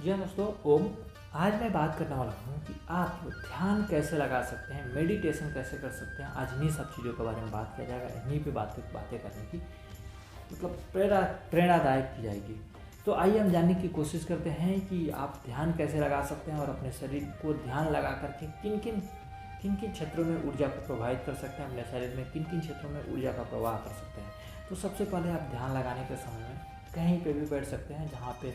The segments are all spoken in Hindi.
जी हाँ दोस्तों, ओम। आज मैं बात करने वाला हूँ कि आप ध्यान कैसे लगा सकते हैं, मेडिटेशन कैसे कर सकते हैं। आज इन्हीं सब चीज़ों के बारे में बात किया जाएगा, इन्हीं पे बातें करने की मतलब प्रेरणादायक की जाएगी। तो आइए हम जानने की कोशिश करते हैं कि आप ध्यान कैसे लगा सकते हैं और अपने शरीर को ध्यान लगा करके किन किन क्षेत्रों में ऊर्जा को प्रभावित कर सकते हैं, अपने शरीर में किन किन क्षेत्रों में ऊर्जा का प्रवाह कर सकते हैं। तो सबसे पहले आप ध्यान लगाने के समय में कहीं पे भी बैठ सकते हैं जहाँ पे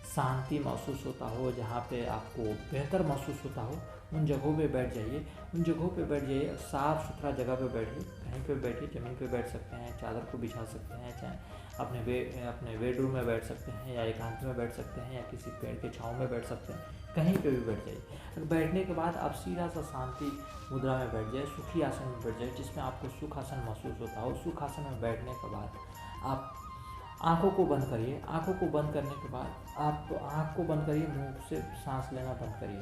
शांति महसूस होता हो, जहाँ पे आपको बेहतर महसूस होता हो, उन जगहों पे बैठ जाइए। उन जगहों पे बैठ जाइए, साफ़ सुथरा जगह पे बैठिए, कहीं पे बैठिए, ज़मीन पे बैठ सकते हैं, चादर को बिछा सकते हैं, चाहे अपने बेडरूम में बैठ सकते हैं या एकांत में बैठ सकते हैं या किसी पेड़ के छाँव में बैठ सकते हैं, कहीं पे भी बैठ जाइए। बैठने के बाद आप सीधा सा शांति मुद्रा में बैठ जाए, सुखी आसन में बैठ जाए, जिसमें आपको सुख आसन महसूस होता हो। सुख आसन में बैठने के बाद आप आँखों को बंद करिए। आँखों को बंद करने के बाद आप आँख को बंद करिए, मुँह से सांस लेना बंद करिए।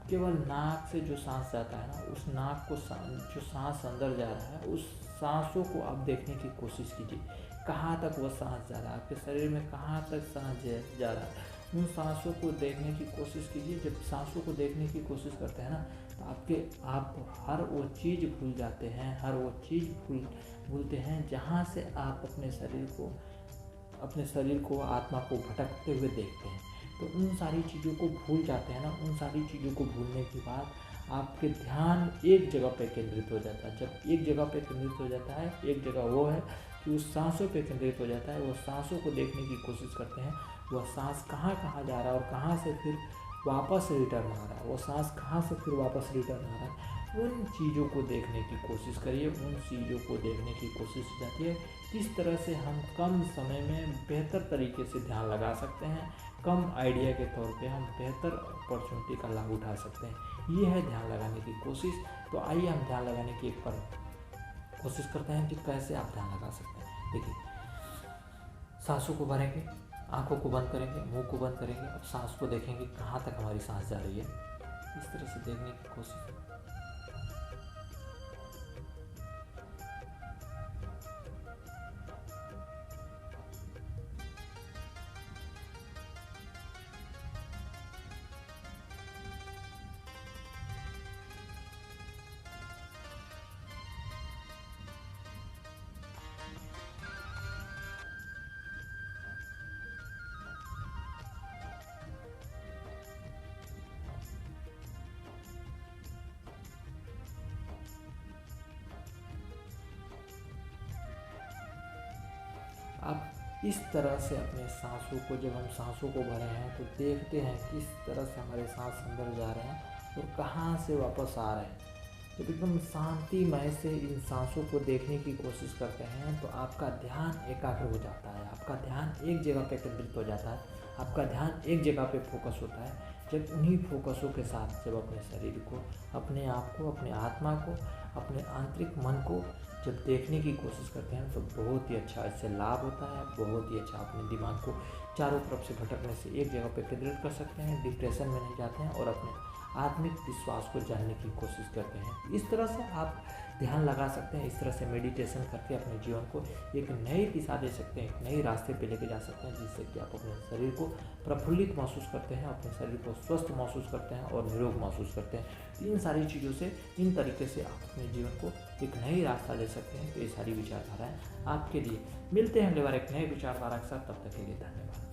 केवल नाक से जो सांस जाता है ना, उस नाक को जो सांस अंदर जा रहा है, उस सांसों को आप देखने की कोशिश कीजिए। कहाँ तक वह सांस जा रहा है, आपके शरीर में कहाँ तक सांस जा रहा है, उन सांसों को देखने की कोशिश कीजिए। जब सांसों को देखने की कोशिश करते हैं ना, तो आप हर वो चीज़ भूल जाते हैं, हर वो चीज़ भूलते हैं जहाँ से आप अपने शरीर को, आत्मा को भटकते हुए देखते हैं। तो उन सारी चीज़ों को भूल जाते हैं ना। उन सारी चीज़ों को भूलने के बाद आपके ध्यान एक जगह पे केंद्रित हो जाता है। जब एक जगह पे केंद्रित हो जाता है, एक जगह वो है कि उस सांसों पे केंद्रित हो जाता है। वो सांसों को देखने की कोशिश करते हैं, वह सांस कहाँ कहाँ जा रहा है और कहाँ से फिर वापस रिटर्न आ रहा है, वो सांस कहाँ से फिर वापस रिटर्न आ रहा है। उन चीज़ों को देखने की कोशिश करिए, उन चीज़ों को देखने की कोशिश की जाती है। किस तरह से हम कम समय में बेहतर तरीके से ध्यान लगा सकते हैं, कम आइडिया के तौर पे हम बेहतर अपॉर्चुनिटी का लाभ उठा सकते हैं। ये है ध्यान लगाने की कोशिश। तो आइए हम ध्यान लगाने की एक बार कोशिश करते हैं कि कैसे आप ध्यान लगा सकते हैं। देखिए, सांसों को भरेंगे, आंखों को बंद करेंगे, मुंह को बंद करेंगे, अब सांस को देखेंगे कहाँ तक हमारी सांस जा रही है, इस तरह से देखने की कोशिश। आप इस तरह से अपने सांसों को, जब हम सांसों को भरे हैं तो देखते हैं किस तरह से हमारे सांस अंदर जा रहे हैं और कहाँ से वापस आ रहे हैं। जब एकदम शांतिमय से इन सांसों को देखने की कोशिश करते हैं तो आपका ध्यान एकाग्र हो जाता है, आपका ध्यान एक जगह पे केंद्रित हो जाता है, आपका ध्यान एक जगह पे फोकस होता है। जब उन्हीं फोकसों के साथ जब अपने शरीर को, अपने आप को, अपने आत्मा को, अपने आंतरिक मन को जब देखने की कोशिश करते हैं तो बहुत ही अच्छा इससे लाभ होता है। बहुत ही अच्छा अपने दिमाग को चारों तरफ से भटकने से एक जगह पे केंद्रित कर सकते हैं, डिप्रेशन में नहीं जाते हैं और अपने आत्मिक विश्वास को जानने की कोशिश करते हैं। इस तरह से आप ध्यान लगा सकते हैं, इस तरह से मेडिटेशन करके अपने जीवन को एक नई दिशा दे सकते हैं, एक नई रास्ते पे लेके जा सकते हैं, जिससे कि आप अपने शरीर को प्रफुल्लित महसूस करते हैं, अपने शरीर को स्वस्थ महसूस करते हैं और निरोग महसूस करते हैं। इन सारी चीज़ों से, इन तरीके से आप अपने जीवन को एक नई रास्ता दे सकते हैं। तो ये सारी विचारधाराएँ आपके लिए। मिलते हैं अगली बार एक नए विचारधारा के साथ, तब तक के लिए धन्यवाद।